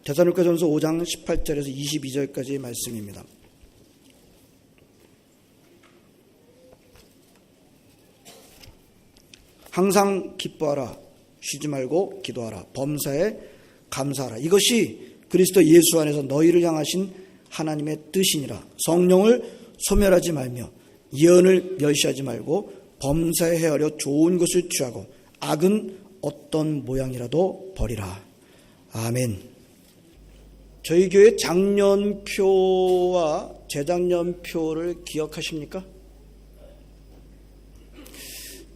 데살로니가전서 5장 18절에서 22절까지의 말씀입니다. 항상 기뻐하라, 쉬지 말고 기도하라, 범사에 감사하라. 이것이 그리스도 예수 안에서 너희를 향하신 하나님의 뜻이니라. 성령을 소멸하지 말며 예언을 멸시하지 말고 범사에 헤아려 좋은 것을 취하고 악은 어떤 모양이라도 버리라. 아멘. 저희 교회 작년표와 재작년표를 기억하십니까?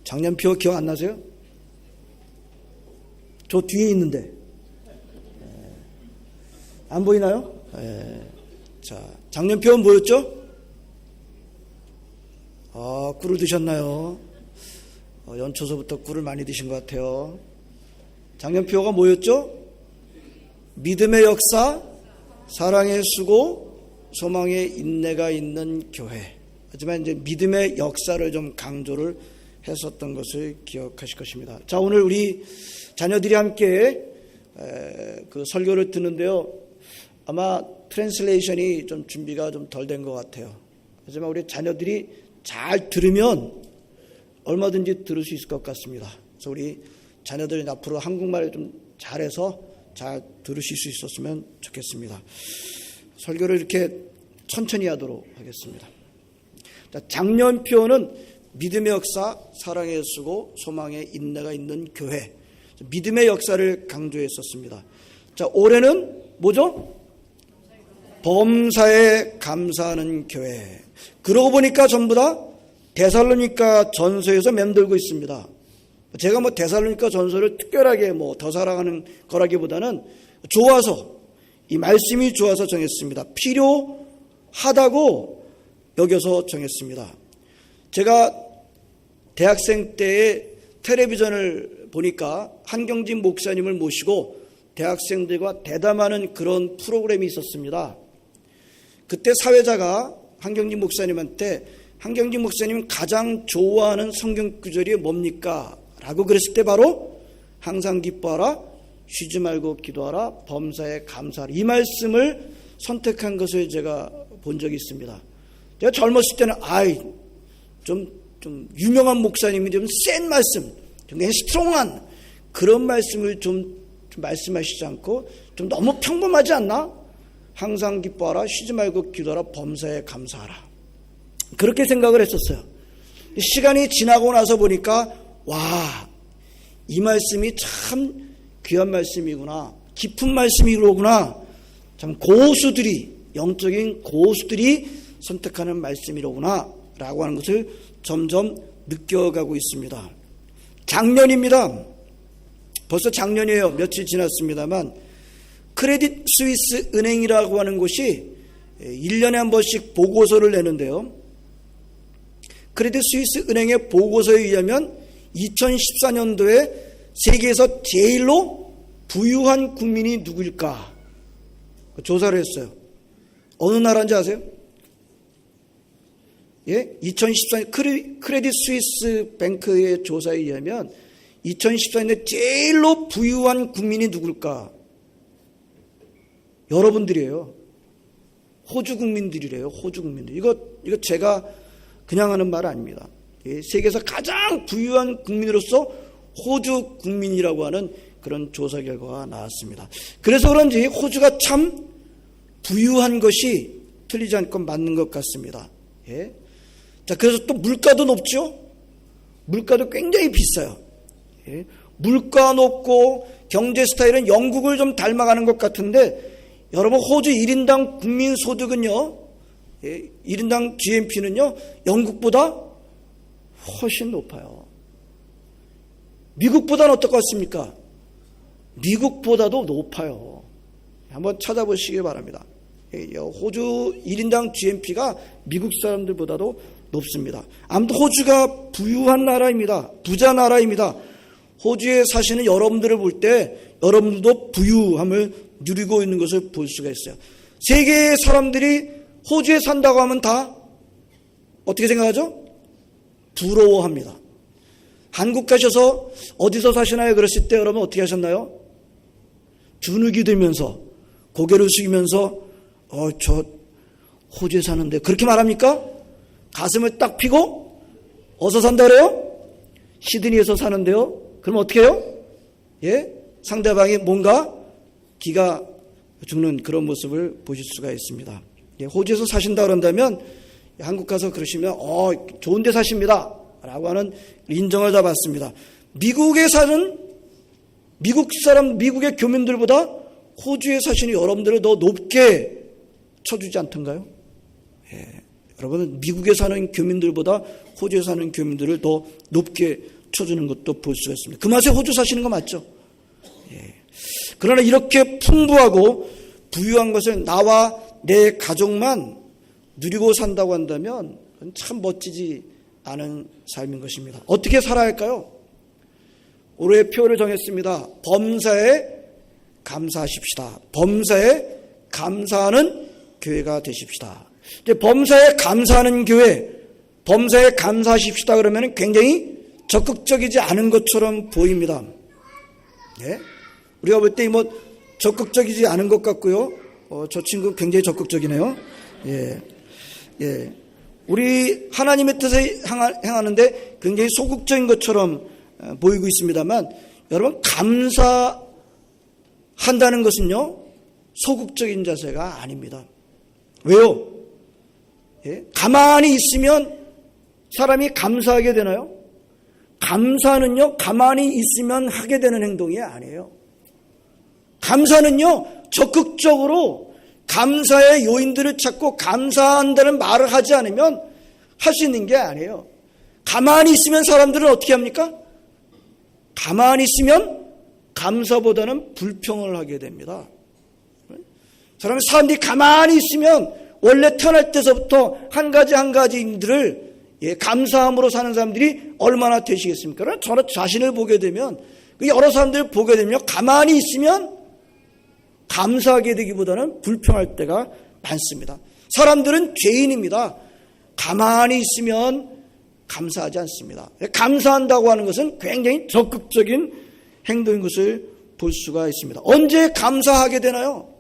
작년표 기억 안 나세요? 저 뒤에 있는데 안 보이나요? 자, 작년표는 뭐였죠? 꿀을 드셨나요? 연초서부터 꿀을 많이 드신 것 같아요. 작년표가 뭐였죠? 믿음의 역사, 사랑의 수고, 소망의 인내가 있는 교회. 하지만 이제 믿음의 역사를 좀 강조를 했었던 것을 기억하실 것입니다. 자, 오늘 우리 자녀들이 함께 그 설교를 듣는데요. 아마 트랜슬레이션이 좀 준비가 좀 덜 된 것 같아요. 하지만 우리 자녀들이 잘 들으면 얼마든지 들을 수 있을 것 같습니다. 그래서 우리 자녀들이 앞으로 한국말을 좀 잘해서 잘 들으실 수 있었으면 좋겠습니다. 설교를 이렇게 천천히 하도록 하겠습니다. 자, 작년표는 믿음의 역사, 사랑의 수고, 소망의 인내가 있는 교회. 믿음의 역사를 강조했었습니다. 자, 올해는 뭐죠? 범사에 감사하는 교회. 그러고 보니까 전부 다 데살로니가 전서에서 맴돌고 있습니다. 제가 데살로니가 전서를 특별하게 더 사랑하는 거라기보다는 좋아서, 이 말씀이 좋아서 정했습니다. 필요하다고 여겨서 정했습니다. 제가 대학생 때에 텔레비전을 보니까 한경진 목사님을 모시고 대학생들과 대담하는 그런 프로그램이 있었습니다. 그때 사회자가 한경진 목사님한테 한경진 목사님은 가장 좋아하는 성경 구절이 뭡니까? 라고 그랬을 때 바로 항상 기뻐하라, 쉬지 말고 기도하라, 범사에 감사하라. 이 말씀을 선택한 것을 제가 본 적이 있습니다. 제가 젊었을 때는 좀 유명한 목사님이 좀 센 말씀, 굉장히 스트롱한 그런 말씀을 좀 말씀하시지 않고 좀 너무 평범하지 않나? 항상 기뻐하라, 쉬지 말고 기도하라, 범사에 감사하라. 그렇게 생각을 했었어요. 시간이 지나고 나서 보니까 이 말씀이 참 귀한 말씀이구나, 깊은 말씀이로구나, 참 영적인 고수들이 선택하는 말씀이로구나 라고 하는 것을 점점 느껴가고 있습니다. 작년입니다. 벌써 작년이에요. 며칠 지났습니다만 크레딧 스위스 은행이라고 하는 곳이 1년에 한 번씩 보고서를 내는데요. 크레딧 스위스 은행의 보고서에 의하면 2014년도에 세계에서 제일로 부유한 국민이 누구일까? 조사를 했어요. 어느 나라인지 아세요? 2014년 크레딧 스위스 뱅크의 조사에 의하면 2014년에 제일로 부유한 국민이 누굴까? 여러분들이에요. 호주 국민들이래요. 호주 국민들. 이거 제가 그냥 하는 말 아닙니다. 세계에서 가장 부유한 국민으로서 호주 국민이라고 하는 그런 조사 결과가 나왔습니다. 그래서 그런지 호주가 참 부유한 것이 틀리지 않고 맞는 것 같습니다. 자, 그래서 또 물가도 높죠? 물가도 굉장히 비싸요. 물가 높고 경제 스타일은 영국을 좀 닮아가는 것 같은데, 여러분, 호주 1인당 국민 소득은요, 1인당 GNP는요, 영국보다 훨씬 높아요. 미국보다는 어떨 것 같습니까? 미국보다도 높아요. 한번 찾아보시기 바랍니다. 호주 1인당 GNP가 미국 사람들보다도 높습니다. 아무튼 호주가 부유한 나라입니다. 부자 나라입니다. 호주에 사시는 여러분들을 볼 때 여러분들도 부유함을 누리고 있는 것을 볼 수가 있어요. 세계의 사람들이 호주에 산다고 하면 다 어떻게 생각하죠? 부러워합니다. 한국 가셔서 어디서 사시나요? 그랬을 때 여러분 어떻게 하셨나요? 주눅이 들면서 고개를 숙이면서 저 호주에 사는데 그렇게 말합니까? 가슴을 딱 펴고 어디서 산다 그래요? 시드니에서 사는데요. 그럼 어떻게 해요? 예? 상대방이 뭔가 기가 죽는 그런 모습을 보실 수가 있습니다. 예, 호주에서 사신다 그런다면 한국 가서 그러시면 좋은 데 사십니다 라고 하는 인정을 다 받습니다. 미국에 사는 미국의 교민들보다 호주에 사시는 여러분들을 더 높게 쳐주지 않던가요? 예, 여러분은 미국에 사는 교민들보다 호주에 사는 교민들을 더 높게 쳐주는 것도 볼 수가 있습니다. 그 맛에 호주 사시는 거 맞죠? 예. 그러나 이렇게 풍부하고 부유한 것을 나와 내 가족만 누리고 산다고 한다면 참 멋지지 않은 삶인 것입니다. 어떻게 살아야 할까요? 올해의 표를 정했습니다. 범사에 감사하십시다. 범사에 감사하는 교회가 되십시다. 이제 범사에 감사하는 교회, 범사에 감사하십시다 그러면 굉장히 적극적이지 않은 것처럼 보입니다. 예? 우리가 볼 때 적극적이지 않은 것 같고요. 저 친구 굉장히 적극적이네요. 예. 예. 우리 하나님의 뜻에 행하는데 굉장히 소극적인 것처럼 보이고 있습니다만, 여러분, 감사한다는 것은요, 소극적인 자세가 아닙니다. 왜요? 예? 가만히 있으면 사람이 감사하게 되나요? 감사는요, 가만히 있으면 하게 되는 행동이 아니에요. 감사는요, 적극적으로 감사의 요인들을 찾고 감사한다는 말을 하지 않으면 할 수 있는 게 아니에요. 가만히 있으면 사람들은 어떻게 합니까? 가만히 있으면 감사보다는 불평을 하게 됩니다. 사람들이 가만히 있으면 원래 태어날 때서부터 한 가지 일들을 감사함으로 사는 사람들이 얼마나 되시겠습니까? 그러나 저는 자신을 보게 되면, 여러 사람들을 보게 되면 가만히 있으면 감사하게 되기보다는 불평할 때가 많습니다. 사람들은 죄인입니다. 가만히 있으면 감사하지 않습니다. 감사한다고 하는 것은 굉장히 적극적인 행동인 것을 볼 수가 있습니다. 언제 감사하게 되나요?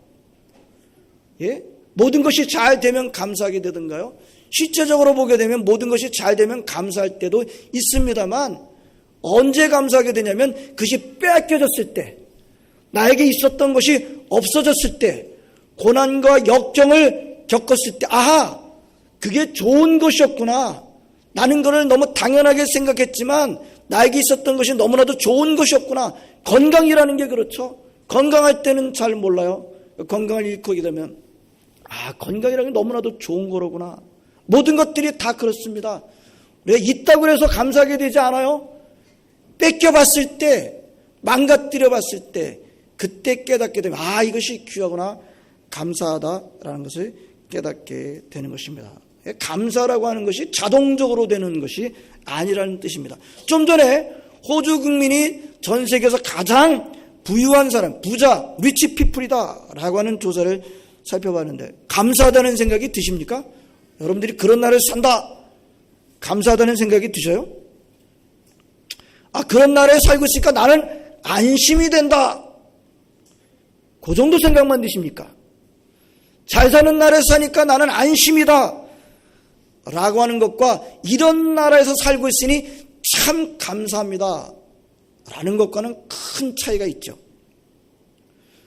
예? 모든 것이 잘 되면 감사하게 되던가요? 실제적으로 보게 되면 모든 것이 잘 되면 감사할 때도 있습니다만, 언제 감사하게 되냐면 그것이 빼앗겨졌을 때, 나에게 있었던 것이 없어졌을 때, 고난과 역경을 겪었을 때, 아하, 그게 좋은 것이었구나. 나는 그걸 너무 당연하게 생각했지만 나에게 있었던 것이 너무나도 좋은 것이었구나. 건강이라는 게 그렇죠. 건강할 때는 잘 몰라요. 건강을 잃고 되면 건강이라는 게 너무나도 좋은 거로구나. 모든 것들이 다 그렇습니다. 왜 있다고 해서 감사하게 되지 않아요? 뺏겨봤을 때, 망가뜨려봤을 때, 그때 깨닫게 되면 이것이 귀하구나, 감사하다라는 것을 깨닫게 되는 것입니다. 감사라고 하는 것이 자동적으로 되는 것이 아니라는 뜻입니다. 좀 전에 호주 국민이 전 세계에서 가장 부유한 사람, 부자, 리치 피플이다 라고 하는 조사를 살펴봤는데, 감사하다는 생각이 드십니까? 여러분들이 그런 나라에서 산다, 감사하다는 생각이 드셔요? 그런 나라에 살고 있으니까 나는 안심이 된다, 그 정도 생각만 드십니까? 잘 사는 나라에서 사니까 나는 안심이다 라고 하는 것과, 이런 나라에서 살고 있으니 참 감사합니다 라는 것과는 큰 차이가 있죠.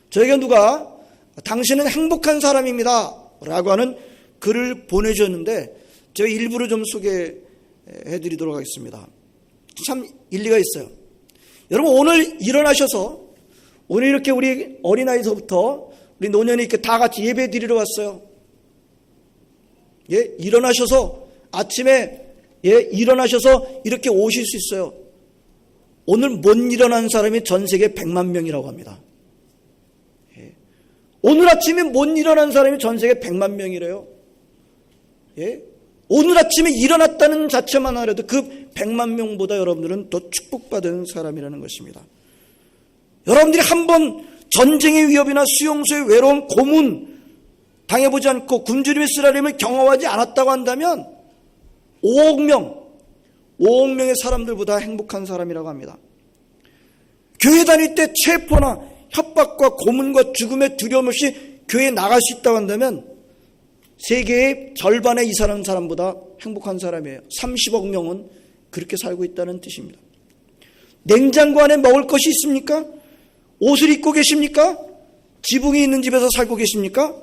저에게 누가 당신은 행복한 사람입니다 라고 하는 글을 보내주셨는데, 제가 일부러 좀 소개해 드리도록 하겠습니다. 참 일리가 있어요. 여러분, 오늘 일어나셔서, 오늘 이렇게 우리 어린아이서부터 우리 노년이 이렇게 다 같이 예배 드리러 왔어요. 예, 일어나셔서 아침에 일어나셔서 이렇게 오실 수 있어요. 오늘 못 일어난 사람이 전 세계 100만 명이라고 합니다. 예, 오늘 아침에 못 일어난 사람이 전 세계 100만 명이래요. 예, 오늘 아침에 일어났다는 자체만 하더라도 그 100만 명보다 여러분들은 더 축복받은 사람이라는 것입니다. 여러분들이 한번 전쟁의 위협이나 수용소의 외로운 고문 당해보지 않고 굶주림의 쓰라림을 경험하지 않았다고 한다면 5억 명의 사람들보다 행복한 사람이라고 합니다. 교회 다닐 때 체포나 협박과 고문과 죽음의 두려움 없이 교회에 나갈 수 있다고 한다면 세계의 절반에 이사하는 사람보다 행복한 사람이에요. 30억 명은 그렇게 살고 있다는 뜻입니다. 냉장고 안에 먹을 것이 있습니까? 옷을 입고 계십니까? 지붕이 있는 집에서 살고 계십니까?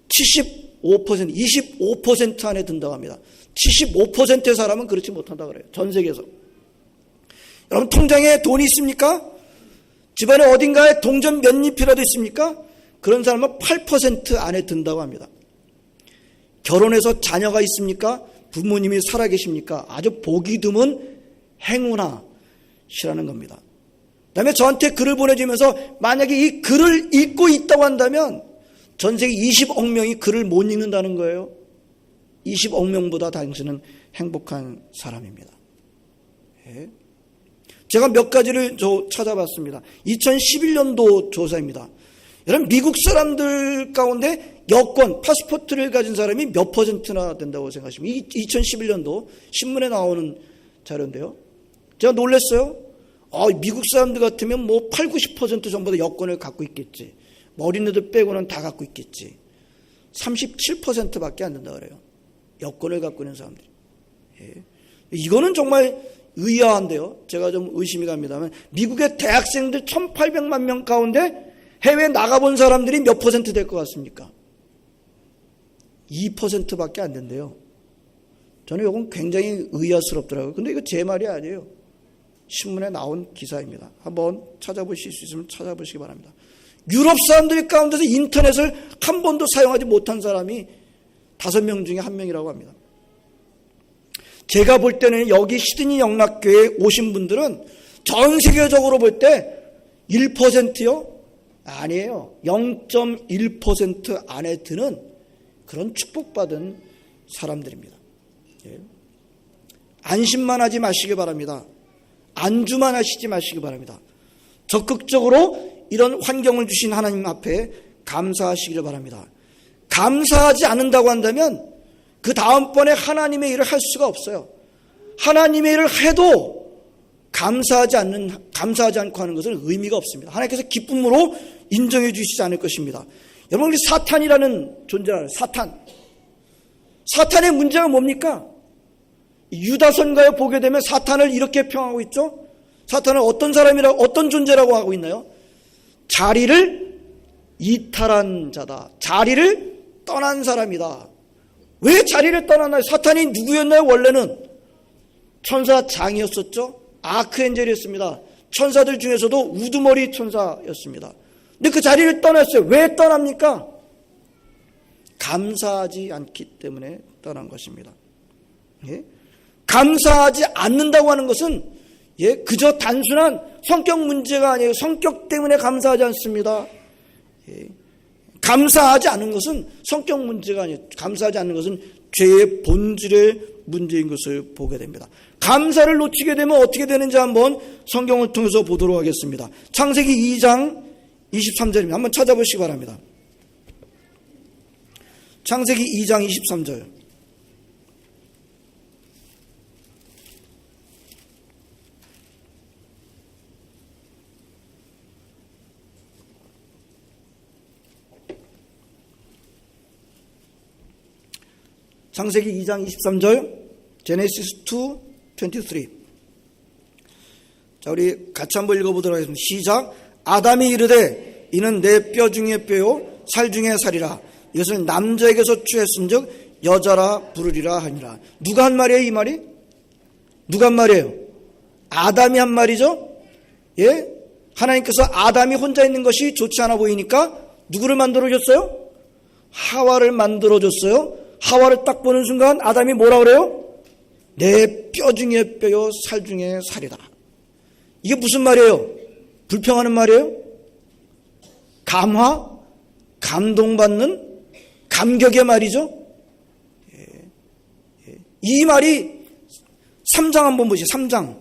25% 안에 든다고 합니다. 75%의 사람은 그렇지 못한다고 그래요. 전 세계에서. 여러분, 통장에 돈이 있습니까? 집안에 어딘가에 동전 몇 잎이라도 있습니까? 그런 사람은 8% 안에 든다고 합니다. 결혼해서 자녀가 있습니까? 부모님이 살아계십니까? 아주 보기 드문 행운아시라는 겁니다. 그 다음에 저한테 글을 보내주면서 만약에 이 글을 읽고 있다고 한다면 전 세계 20억 명이 글을 못 읽는다는 거예요. 20억 명보다 당신은 행복한 사람입니다. 예. 제가 몇 가지를 찾아봤습니다. 2011년도 조사입니다. 여러분, 미국 사람들 가운데 여권, 파스포트를 가진 사람이 몇 퍼센트나 된다고 생각하십니까? 2011년도 신문에 나오는 자료인데요. 제가 놀랐어요. 미국 사람들 같으면 뭐 8, 90% 전부 다 여권을 갖고 있겠지. 어린애들 빼고는 다 갖고 있겠지. 37%밖에 안 된다 그래요. 여권을 갖고 있는 사람들이. 예. 이거는 정말 의아한데요. 제가 좀 의심이 갑니다만 미국의 대학생들 1,800만 명 가운데 해외에 나가본 사람들이 몇 퍼센트 될 것 같습니까? 2%밖에 안 된대요. 저는 이건 굉장히 의아스럽더라고요. 근데 이거 제 말이 아니에요. 신문에 나온 기사입니다. 한번 찾아보실 수 있으면 찾아보시기 바랍니다. 유럽 사람들 가운데서 인터넷을 한 번도 사용하지 못한 사람이 5명 중에 1명이라고 합니다. 제가 볼 때는 여기 시드니 영락교회에 오신 분들은 전 세계적으로 볼 때 1%요? 아니에요. 0.1% 안에 드는 그런 축복받은 사람들입니다. 예. 안심만 하지 마시기 바랍니다. 안주만 하시지 마시기 바랍니다. 적극적으로 이런 환경을 주신 하나님 앞에 감사하시기를 바랍니다. 감사하지 않는다고 한다면 그 다음번에 하나님의 일을 할 수가 없어요. 하나님의 일을 해도 감사하지 않고 하는 것은 의미가 없습니다. 하나님께서 기쁨으로 인정해 주시지 않을 것입니다. 여러분, 우리 사탄이라는 존재가 알아요. 사탄의 문제가 뭡니까? 유다선가에 보게 되면 사탄을 이렇게 평하고 있죠. 사탄은 어떤 존재라고 하고 있나요? 자리를 이탈한 자다. 자리를 떠난 사람이다. 왜 자리를 떠났나요? 사탄이 누구였나요? 원래는 천사장이었었죠. 아크엔젤이었습니다. 천사들 중에서도 우두머리 천사였습니다. 근데 그 자리를 떠났어요. 왜 떠납니까? 감사하지 않기 때문에 떠난 것입니다. 예? 감사하지 않는다고 하는 것은 그저 단순한 성격 문제가 아니에요. 성격 때문에 감사하지 않습니다. 예. 감사하지 않는 것은 성격 문제가 아니에요. 감사하지 않는 것은 죄의 본질의 문제인 것을 보게 됩니다. 감사를 놓치게 되면 어떻게 되는지 한번 성경을 통해서 보도록 하겠습니다. 창세기 2장 23절입니다. 한번 찾아보시기 바랍니다. 창세기 2장 23절. 창세기 2장 23절, 제네시스 2:23. 자, 우리 같이 한번 읽어보도록 하겠습니다. 시작. 아담이 이르되 이는 내 뼈 중에 뼈요 살 중에 살이라. 이것을 남자에게서 취했은즉 여자라 부르리라 하니라. 누가 한 말이에요, 이 말이? 누가 한 말이에요? 아담이 한 말이죠. 예? 하나님께서 아담이 혼자 있는 것이 좋지 않아 보이니까 누구를 만들어줬어요? 하와를 만들어줬어요. 하와를 딱 보는 순간 아담이 뭐라 그래요? 내 뼈 중에 뼈요 살 중에 살이다. 이게 무슨 말이에요? 불평하는 말이에요? 감화? 감동받는? 감격의 말이죠? 이 말이 3장 한번 보시죠. 3장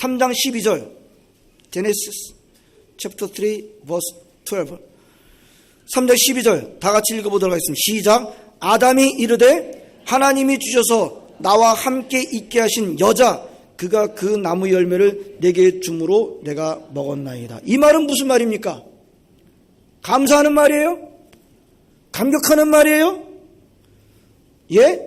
12절. 제네시스 챕터 3 verse 12. 3장 12절 다 같이 읽어보도록 하겠습니다. 시작. 아담이 이르되 하나님이 주셔서 나와 함께 있게 하신 여자 그가 그 나무 열매를 내게 주므로 내가 먹었나이다. 이 말은 무슨 말입니까? 감사하는 말이에요? 감격하는 말이에요? 예?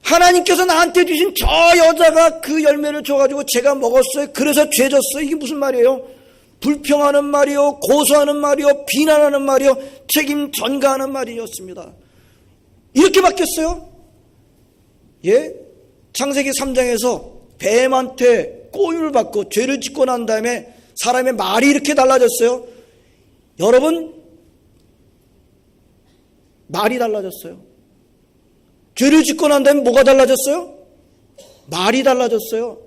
하나님께서 나한테 주신 저 여자가 그 열매를 줘가지고 제가 먹었어요. 그래서 죄 졌어요. 이게 무슨 말이에요? 불평하는 말이요, 고소하는 말이요, 비난하는 말이요, 책임 전가하는 말이었습니다. 이렇게 바뀌었어요. 예? 창세기 3장에서 뱀한테 꼬임을 받고 죄를 짓고 난 다음에 사람의 말이 이렇게 달라졌어요. 여러분, 말이 달라졌어요. 죄를 짓고 난 다음에 뭐가 달라졌어요? 말이 달라졌어요.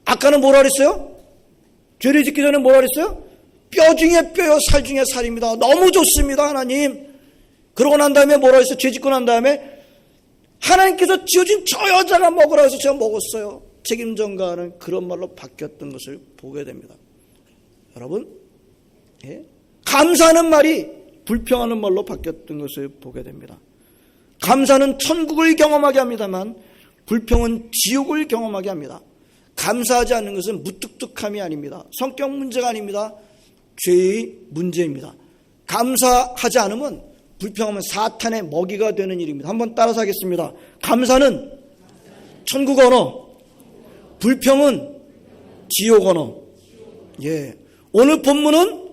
아까는 뭐라 그랬어요? 죄를 짓기 전에 뭐라 그랬어요? 뼈 중에 뼈요, 살 중에 살입니다. 너무 좋습니다, 하나님. 그러고 난 다음에 뭐라 그랬어요? 죄 짓고 난 다음에 하나님께서 지어준 저 여자가 먹으라 해서 제가 먹었어요. 책임 전가하는 그런 말로 바뀌었던 것을 보게 됩니다. 여러분, 예? 감사하는 말이 불평하는 말로 바뀌었던 것을 보게 됩니다. 감사는 천국을 경험하게 합니다만 불평은 지옥을 경험하게 합니다. 감사하지 않는 것은 무뚝뚝함이 아닙니다. 성격 문제가 아닙니다. 죄의 문제입니다. 감사하지 않으면 불평하면 사탄의 먹이가 되는 일입니다. 한번 따라서 하겠습니다. 감사는 천국 언어, 불평은 지옥 언어. 예. 오늘 본문은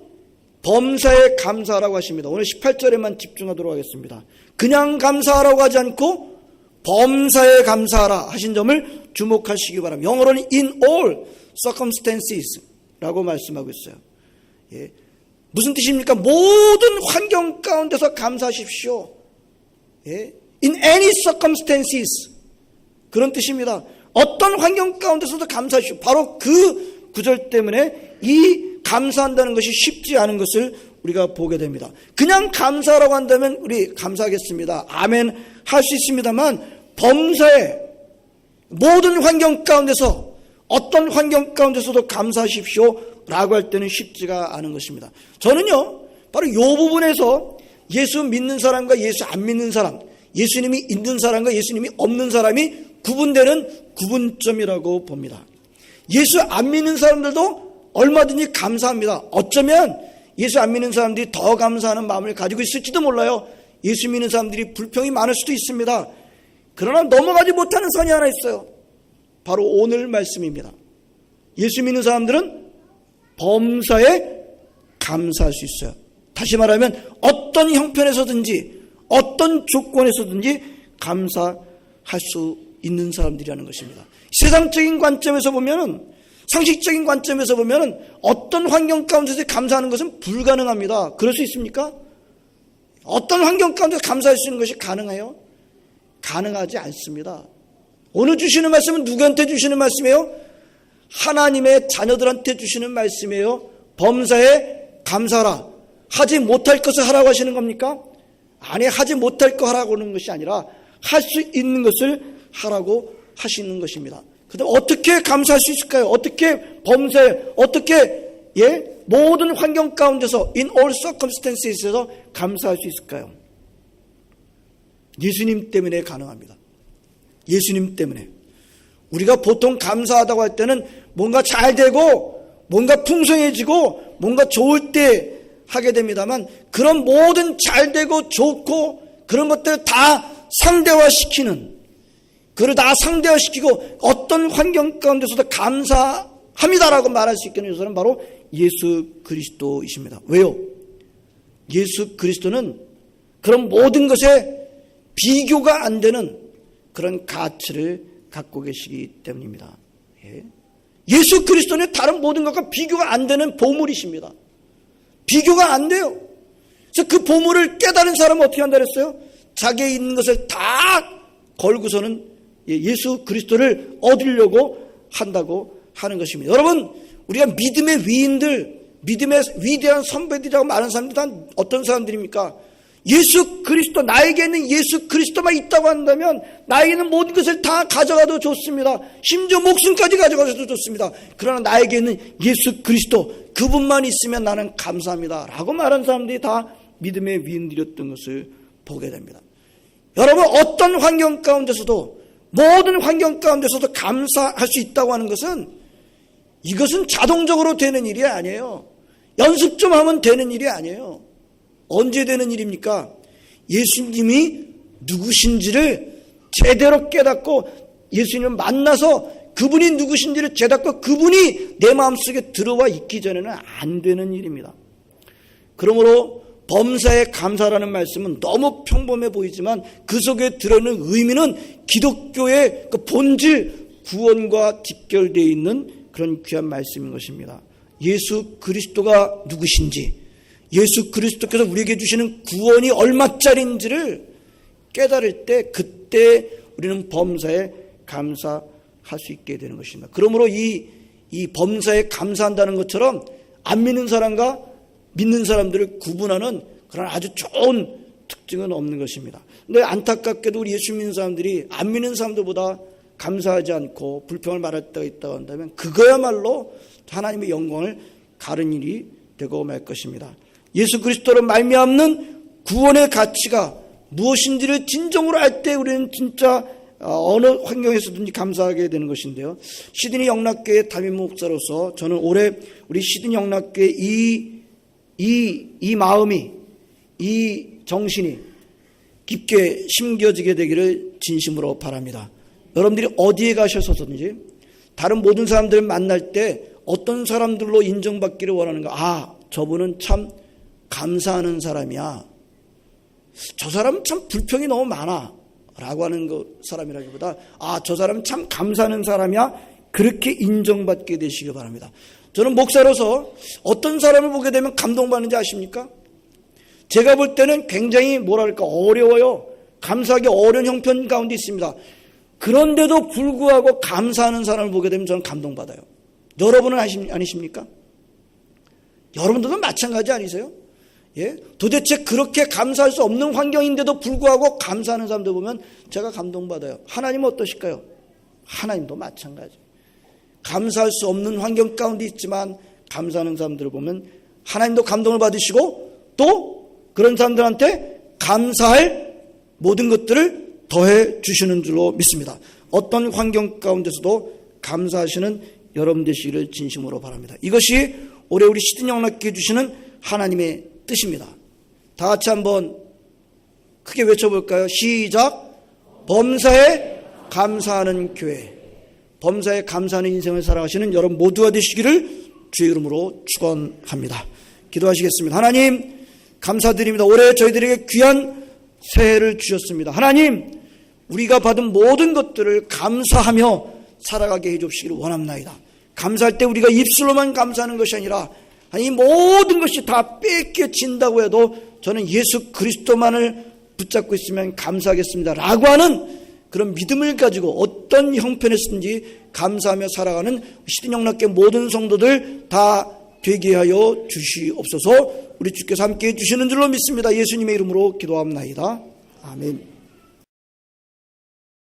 범사에 감사하라고 하십니다. 오늘 18절에만 집중하도록 하겠습니다. 그냥 감사하라고 하지 않고 범사에 감사하라 하신 점을 주목하시기 바랍니다. 영어로는 in all circumstances 라고 말씀하고 있어요. 예. 무슨 뜻입니까? 모든 환경 가운데서 감사하십시오. 예. In any circumstances. 그런 뜻입니다. 어떤 환경 가운데서도 감사하십시오. 바로 그 구절 때문에 이 감사한다는 것이 쉽지 않은 것을 우리가 보게 됩니다. 그냥 감사라고 한다면 우리 감사하겠습니다. 아멘 할 수 있습니다만 범사에 모든 환경 가운데서 어떤 환경 가운데서도 감사하십시오 라고 할 때는 쉽지가 않은 것입니다. 저는요 바로 이 부분에서 예수 믿는 사람과 예수 안 믿는 사람, 예수님이 있는 사람과 예수님이 없는 사람이 구분되는 구분점이라고 봅니다. 예수 안 믿는 사람들도 얼마든지 감사합니다. 어쩌면 예수 안 믿는 사람들이 더 감사하는 마음을 가지고 있을지도 몰라요. 예수 믿는 사람들이 불평이 많을 수도 있습니다. 그러나 넘어가지 못하는 선이 하나 있어요. 바로 오늘 말씀입니다. 예수 믿는 사람들은 범사에 감사할 수 있어요. 다시 말하면 어떤 형편에서든지 어떤 조건에서든지 감사할 수 있는 사람들이라는 것입니다. 세상적인 관점에서 보면은, 상식적인 관점에서 보면은 어떤 환경 가운데서 감사하는 것은 불가능합니다. 그럴 수 있습니까? 어떤 환경 가운데서 감사할 수 있는 것이 가능해요? 가능하지 않습니다. 오늘 주시는 말씀은 누구한테 주시는 말씀이에요? 하나님의 자녀들한테 주시는 말씀이에요. 범사에 감사하라. 하지 못할 것을 하라고 하시는 겁니까? 아니, 하지 못할 거 하라고 하는 것이 아니라 할 수 있는 것을 하라고 하시는 것입니다. 그다음 어떻게 감사할 수 있을까요? 어떻게 범사에, 어떻게 모든 환경 가운데서 in all circumstances에서 감사할 수 있을까요? 예수님 때문에 가능합니다. 예수님 때문에. 우리가 보통 감사하다고 할 때는 뭔가 잘 되고 뭔가 풍성해지고 뭔가 좋을 때 하게 됩니다만, 그런 모든 잘 되고 좋고 그런 것들을 다 상대화시키는, 그를 다 상대화시키고 어떤 환경 가운데서도 감사합니다라고 말할 수 있게 하는 요소는 바로 예수 그리스도이십니다. 왜요? 예수 그리스도는 그런 모든 것에 비교가 안 되는 그런 가치를 갖고 계시기 때문입니다. 예수 그리스도는 다른 모든 것과 비교가 안 되는 보물이십니다. 비교가 안 돼요. 그래서 그 보물을 깨달은 사람은 어떻게 한다 그랬어요? 자기에 있는 것을 다 걸고서는 예수 그리스도를 얻으려고 한다고 하는 것입니다. 여러분, 우리가 믿음의 위인들, 믿음의 위대한 선배들이라고 말하는 사람들이 다 어떤 사람들입니까? 예수 그리스도, 나에게는 예수 그리스도만 있다고 한다면 나에게는 모든 것을 다 가져가도 좋습니다. 심지어 목숨까지 가져가도 좋습니다. 그러나 나에게는 예수 그리스도, 그분만 있으면 나는 감사합니다 라고 말하는 사람들이 다 믿음의 위인들이었던 것을 보게 됩니다. 여러분, 어떤 환경 가운데서도, 모든 환경 가운데서도 감사할 수 있다고 하는 것은, 이것은 자동적으로 되는 일이 아니에요. 연습 좀 하면 되는 일이 아니에요. 언제 되는 일입니까? 예수님이 누구신지를 제대로 깨닫고 예수님을 만나서 그분이 누구신지를 깨닫고 그분이 내 마음속에 들어와 있기 전에는 안 되는 일입니다. 그러므로 범사에 감사라는 말씀은 너무 평범해 보이지만 그 속에 들어있는 의미는 기독교의 그 본질 구원과 직결되어 있는 그런 귀한 말씀인 것입니다. 예수 그리스도가 누구신지, 예수 그리스도께서 우리에게 주시는 구원이 얼마짜리인지를 깨달을 때 그때 우리는 범사에 감사할 수 있게 되는 것입니다. 그러므로 이 범사에 감사한다는 것처럼 안 믿는 사람과 믿는 사람들을 구분하는 그런 아주 좋은 특징은 없는 것입니다. 근데 안타깝게도 우리 예수 믿는 사람들이 안 믿는 사람들보다 감사하지 않고 불평을 말할 때가 있다고 한다면 그거야말로 하나님의 영광을 가른 일이 되고 말 것입니다. 예수 그리스도로 말미암는 구원의 가치가 무엇인지를 진정으로 알 때 우리는 진짜 어느 환경에서든지 감사하게 되는 것인데요. 시드니 영락교회 담임 목사로서 저는 올해 우리 시드니 영락교회 이 마음이, 이 정신이 깊게 심겨지게 되기를 진심으로 바랍니다. 여러분들이 어디에 가셔서든지 다른 모든 사람들을 만날 때 어떤 사람들로 인정받기를 원하는가? 아, 저분은 참 감사하는 사람이야. 저 사람은 참 불평이 너무 많아 라고 하는 사람이라기보다 아, 저 사람은 참 감사하는 사람이야. 그렇게 인정받게 되시기 바랍니다. 저는 목사로서 어떤 사람을 보게 되면 감동받는지 아십니까? 제가 볼 때는 굉장히 어려워요. 감사하기 어려운 형편 가운데 있습니다. 그런데도 불구하고 감사하는 사람을 보게 되면 저는 감동받아요. 여러분은 아니십니까? 여러분들도 마찬가지 아니세요? 예? 도대체 그렇게 감사할 수 없는 환경인데도 불구하고 감사하는 사람들 보면 제가 감동받아요. 하나님은 어떠실까요? 하나님도 마찬가지. 감사할 수 없는 환경 가운데 있지만 감사하는 사람들을 보면 하나님도 감동을 받으시고 또 그런 사람들한테 감사할 모든 것들을 더해 주시는 줄로 믿습니다. 어떤 환경 가운데서도 감사하시는 여러분 되시기를 진심으로 바랍니다. 이것이 올해 우리 시드니 영락교회 주시는 하나님의 뜻입니다. 다 같이 한번 크게 외쳐볼까요? 시작. 범사에 감사하는 교회. 범사에 감사하는 인생을 살아가시는 여러분 모두가 되시기를 주의 이름으로 축원합니다. 기도하시겠습니다. 하나님 감사드립니다. 올해 저희들에게 귀한 새해를 주셨습니다. 하나님 우리가 받은 모든 것들을 감사하며 살아가게 해주시기를 원합니다. 감사할 때 우리가 입술로만 감사하는 것이 아니라 이 모든 것이 다 뺏겨진다고 해도 저는 예수 그리스도만을 붙잡고 있으면 감사하겠습니다 라고 하는 그런 믿음을 가지고 어떤 형편에서든지 감사하며 살아가는 시드니 영락교회 모든 성도들 다 되게 하여 주시옵소서. 우리 주께서 함께해 주시는 줄로 믿습니다. 예수님의 이름으로 기도합나이다. 아멘.